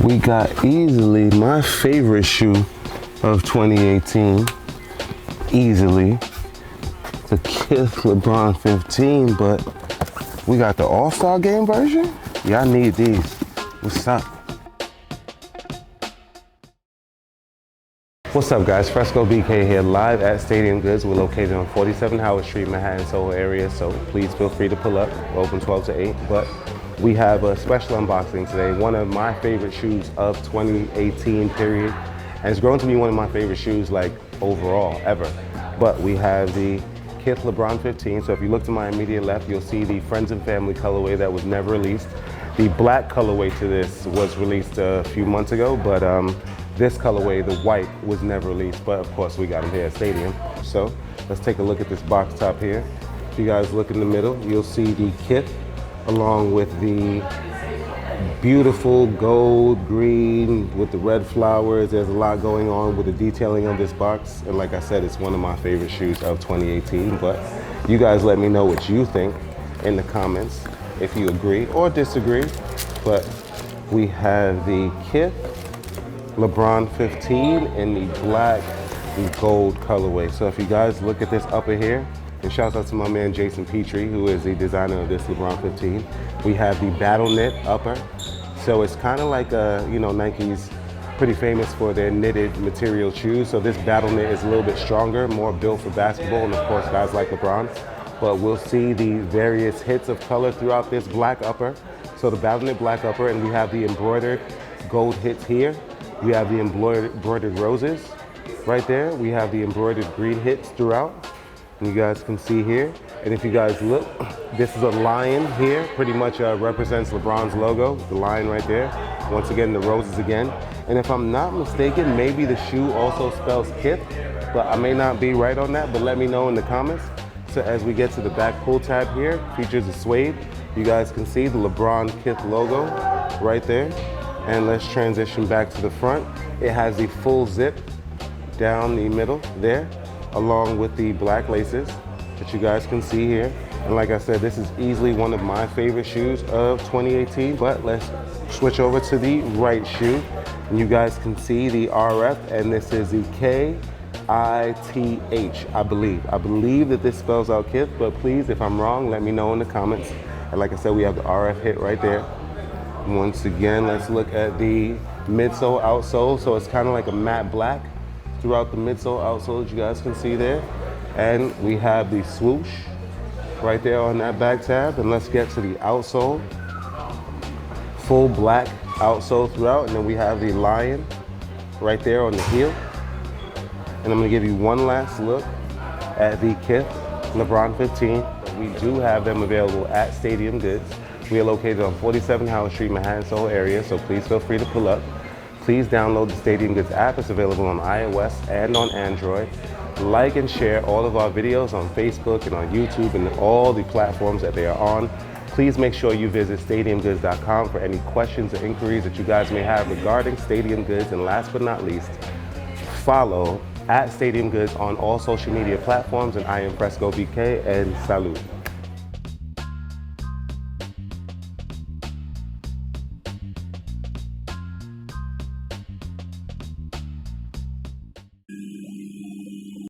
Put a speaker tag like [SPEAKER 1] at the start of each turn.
[SPEAKER 1] We got easily my favorite shoe of 2018. Easily. The Kith LeBron 15, but we got the All-Star Game version? Yeah, I need these. What's up? What's up guys, Fresco BK here, live at Stadium Goods. We're located on 47 Howard Street, Manhattan, Soho area, so please feel free to pull up. We're open 12 to 8, but we have a special unboxing today. One of my favorite shoes of 2018 period, and it's grown to be one of my favorite shoes like overall, ever. But we have the Kith LeBron 15, so if you look to my immediate left, you'll see the Friends and Family colorway that was never released. The black colorway to this was released a few months ago, but this colorway, the white, was never released, but of course we got them here at Stadium. So let's take a look at this box top here. If you guys look in the middle, you'll see the Kith along with the beautiful gold, green with the red flowers. There's a lot going on with the detailing of this box. And like I said, it's one of my favorite shoes of 2018, but you guys let me know what you think in the comments, if you agree or disagree. But we have the Kith LeBron 15 in the black and gold colorway. So if you guys look at this upper here, and shouts out to my man Jason Petrie, who is the designer of this LeBron 15. We have the battle knit upper. So it's kind of like, Nike's pretty famous for their knitted material shoes. So this battle knit is a little bit stronger, more built for basketball, and of course guys like LeBron. But we'll see the various hits of color throughout this black upper. So the battle knit black upper, and we have the embroidered gold hits here. We have the embroidered roses right there. We have the embroidered green hits throughout. And you guys can see here. And if you guys look, this is a lion here, pretty much represents LeBron's logo, the lion right there. Once again, the roses again. And if I'm not mistaken, maybe the shoe also spells Kith, but I may not be right on that, but let me know in the comments. So as we get to the back pull tab here, features a suede. You guys can see the LeBron Kith logo right there. And let's transition back to the front. It has the full zip down the middle there, along with the black laces that you guys can see here. And like I said, this is easily one of my favorite shoes of 2018, but let's switch over to the right shoe. And you guys can see the RF, and this is the Kith, I believe that this spells out Kith, but please, if I'm wrong, let me know in the comments. And like I said, we have the RF hit right there. Once again, let's look at the midsole, outsole. So it's kind of like a matte black throughout the midsole, outsole, that you guys can see there. And we have the swoosh right there on that back tab. And let's get to the outsole. Full black outsole throughout. And then we have the lion right there on the heel. And I'm gonna give you one last look at the Kith LeBron 15. We do have them available at Stadium Goods. We are located on 47 Howard Street, Manhattan, Soho area, so please feel free to pull up. Please download the Stadium Goods app. It's available on iOS and on Android. Like and share all of our videos on Facebook and on YouTube and all the platforms that they are on. Please make sure you visit stadiumgoods.com for any questions or inquiries that you guys may have regarding Stadium Goods. And last but not least, follow at Stadium Goods on all social media platforms. And I am Fresco BK, and salute.